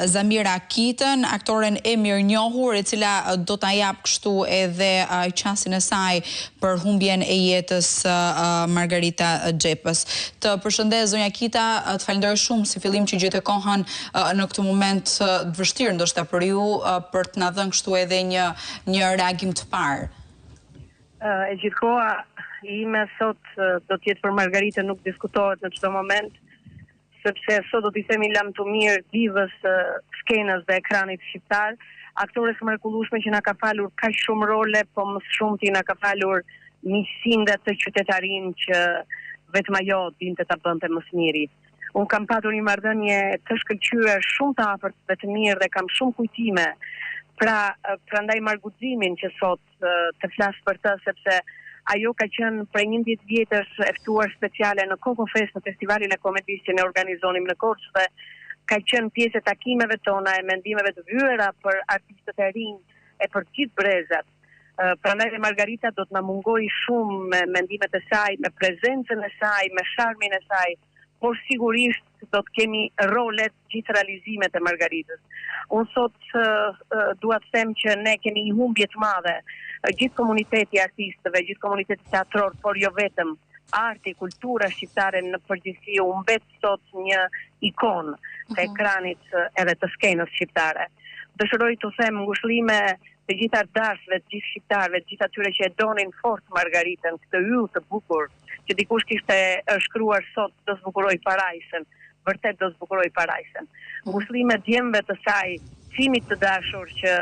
Zamira Kitën, aktoren e mirënjohur, e cila do ta jap kështu edhe qasin e saj për humbjen e jetës Margarita Xhepës. Të përshëndes zonja Kita, të falenderoj shumë si fillim që gjete kohën në këtë moment të vështirë ndoshta për ju për të na dhënë kështu edhe një reagim të parë. E gjithkoha ime sot do të jetë për Margaritën, nuk diskutohet në çdo moment, sepse sot do t'i themi lam të mirë divës skenës dhe ekranit shqiptar, aktore së mrekullueshme që na ka falur kaq shumë role, po më shumë ti na ka falur miqësinë të qytetarin që vetëm ajo dinte ta bënte më së miri. Unë kam patur një marrëdhënie të shkëlqyer shumë të afërt dhe të mirë dhe kam shumë kujtime. Prandaj marrguximin që sot të flas për të, sepse ajo ka qenë prej 11 vjetësh e ftuar speciale në Coco Fest, në festivalin e komedisë që ne organizonim në Korçë, dhe ka qenë pjesë e takimeve tona, e mendimeve të vyera për artistët e rinj e për gjithë brezat. Prandaj Margarita do të na mungoj shumë me mendimet e saj, me prezencën e saj, me sharmin e saj, por sigurisht do të kemi rolet gjithë realizimet e Margaritës. Unë sot dua të them që ne kemi një humbje të madhe, gjithë komuniteti artistëve, gjithë komuniteti teatror, por jo vetëm, arti, kultura shqiptare në përgjithësi u mbet sot një ikonë të ekranit edhe të skenës shqiptare. Dëshiroj të them ngushëllime të gjithë artëtarësve, të gjithë shqiptarëve, të gjithë atyre që e donin fort Margaritën, këtë yll të bukur, që dikush kishte shkruar sot do zbukuroj parajsen, vërtet do zbukuroj parajsen. Ngushëllime djemve të saj, çimit të dashur që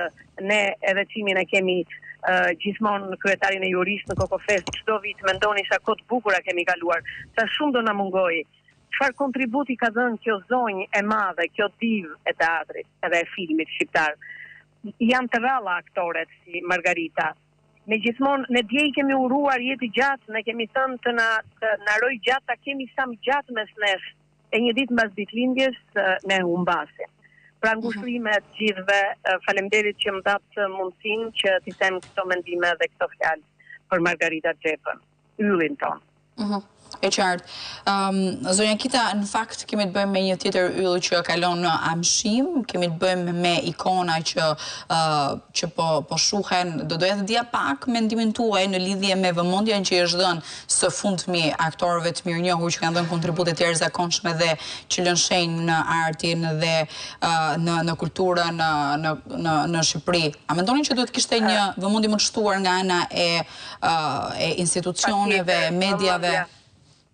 ne edhe çimin e kemi gjithmonë në kryetarin e juristë në Coco Fest, çdo vit mendoni sa kohë të bukura kemi kaluar, sa shumë do na mungoj. Çfarë kontributi ka dhënë kjo zonjë e madhe, kjo divë e teatrit edhe e filmit shqiptar. Janë të ralla aktoret si Margarita. Ne gjithmonë, ne dje i kemi uruar jetë gjatë, ne kemi thënë të na roj gjatë, ta kemi sa më gjatë mes nesh, e një ditë mbas ditëlindjes ne humbasim. Pra ngushëllime të gjithëve, faleminderit që më datë mundësinë që t'i them këto mendime dhe këto fjalë për Margarita Xhepën, yllin tonë. E qartë. Zonja Kita, në fakt kemi të bëjmë me një tjetër yll që kalon në amshim, kemi të bëjmë me ikona që po shuhen. Do doja të dija pak mendimin tuaj në lidhje me vëmendjen që i është dhënë së fundmi aktorëve të mirënjohur që kanë dhënë kontribute të jashtëzakonshme dhe që lënë shenjë në artin dhe në kulturën në Shqipëri. A mendonin që duhet kishte një vëmendje më të shtuar nga ana e institucioneve, mediave?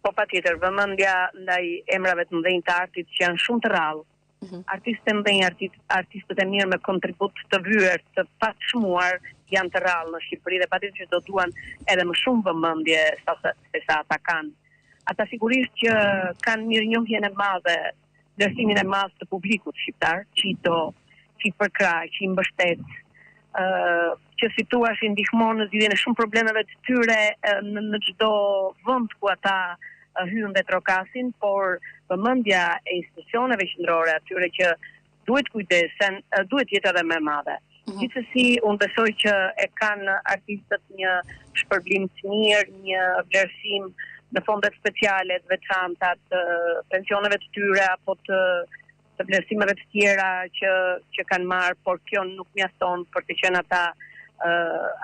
Po patjetër, vëmendja ndaj emrave të mëdhenj të artit që janë shumë të rrallë. Artistët e mëdhenj, artistët e mirë me kontribut të vyer, të paçmuar janë të rrallë në Shqipëri dhe patjetër që do duan edhe më shumë vëmendje se sa ata kanë. Ata sigurisht që kanë mirënjohjen e madhe, vlerësimin e madh të publikut shqiptar, që i do, që i përkrah, që i mbështet, që si thua i ndihmon në zgjidhjen e shumë problemeve të tyre në çdo vend ku ata hyn dhe trokasin, por vëmendja e institucioneve qendrore atyre që duhet kujdesen, duhet jetë edhe më e madhe. Gjithsesi, unë besoj që e kanë artistët një shpërblim të mirë, një vlerësim në fondet speciale të veçanta të pensioneve të tyre apo të vlerësimeve të tjera që kanë marrë, por kjo nuk mjafton për të qenë ata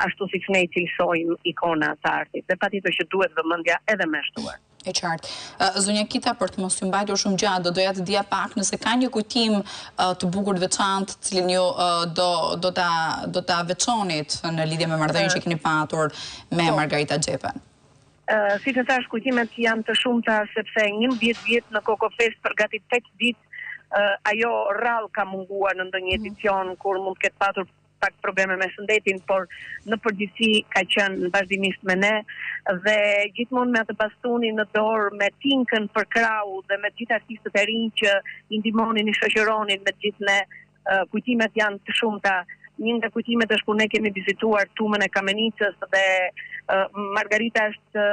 ashtu siç ne i cilësojmë ikona të artit. Dhe patjetër që duhet vëmendja edhe më e shtuar. E qartë. Zonja Kita, për të mos ju mbajtur shumë gjatë, do doja të dija pak nëse ka një kujtim të bukur të veçantë, të cilin ju do ta veçonit në lidhje me marrëdhënien që keni patur me Margarita Xhepën. Si të thash, kujtimet janë të shumta sepse 11 vjet në Coco Fest për gati 8 ditë ajo rrallë ka munguar në ndonjë edicion kur mund të ketë patur pak probleme me shëndetin, por në përgjithësi ka qenë vazhdimisht me ne dhe gjithmonë me atë bastonin në dorë, me tinkën për krau dhe me gjithë artistët e rinj që i ndihmonin, i shoqëronin me gjithë ne. Kujtimet janë të shumta. Një nga kujtimet është kur ne kemi vizituar tumën e Kamenicës dhe Margarita është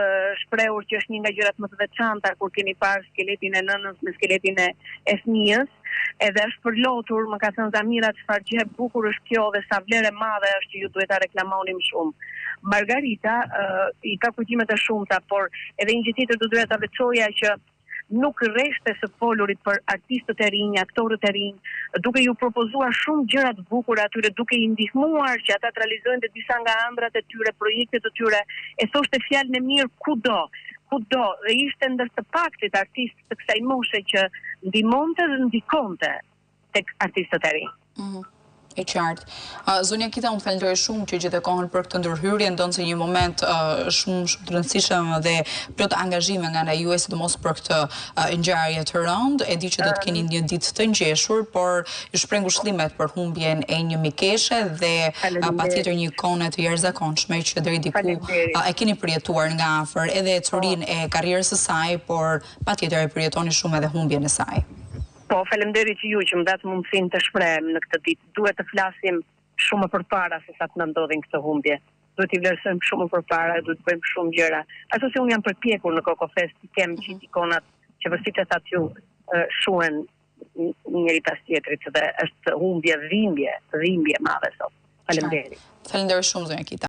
shprehur që është një nga gjërat më të veçanta kur kemi parë skeletin e nënës me skeletin e fëmijës, edhe është përlotur, më ka thënë Zamira, çfarë gjë e bukur është kjo dhe sa vlerë e madhe është që ju duhet ta reklamonim shumë. Margarita i ka kujtimet e shumta, por edhe një gjë tjetër do doja ta veçoja që nuk rreshte së folurit për artistët e rinj, aktorët e rinj, duke ju propozuar shumë gjëra të bukura atyre, duke i ndihmuar që ata të realizojnë dhe disa nga ëndrat e tyre, projektet e tyre, e thoshte fjalën e mirë kudo, dhe ishte ndër të paktit artist të kësaj moshe që ndihmonte dhe ndikonte tek artistët e rinj. E qartë. Zonja Kita, unë të falenderoj shumë që gjithë kohën për këtë ndërhyrje, ndonë se një moment shumë të rëndësishëm dhe plot angazhime nga juaj, sidomos për këtë ngjarje të rëndë. E di që do të keni një ditë të ngjeshur, por ju shpreh ngushëllimet për humbjen e një mikeshe dhe patjetër një ikone të jashtëzakonshme që deri diku e keni përjetuar nga afër, edhe çurinë e karrierës së saj, por patjetër e përjetoni shumë edhe humbjen e saj. Po, faleminderit ju që më datë mundësinë të shprehem në këtë ditë. Duhet të flasim shumë përpara se sa të na ndodhin këtë humbje. Duhet t'i vlerësojmë shumë përpara, duhet të bëjmë shumë gjëra. Ashtu si unë jam përpjekur në Kokofest të kem qitë ikonat që vërtet e thatë ju shuhen njëri pas tjetrit dhe është humbje, dhimbje madhe sot. Faleminderit. Faleminderit shumë zonja Kita.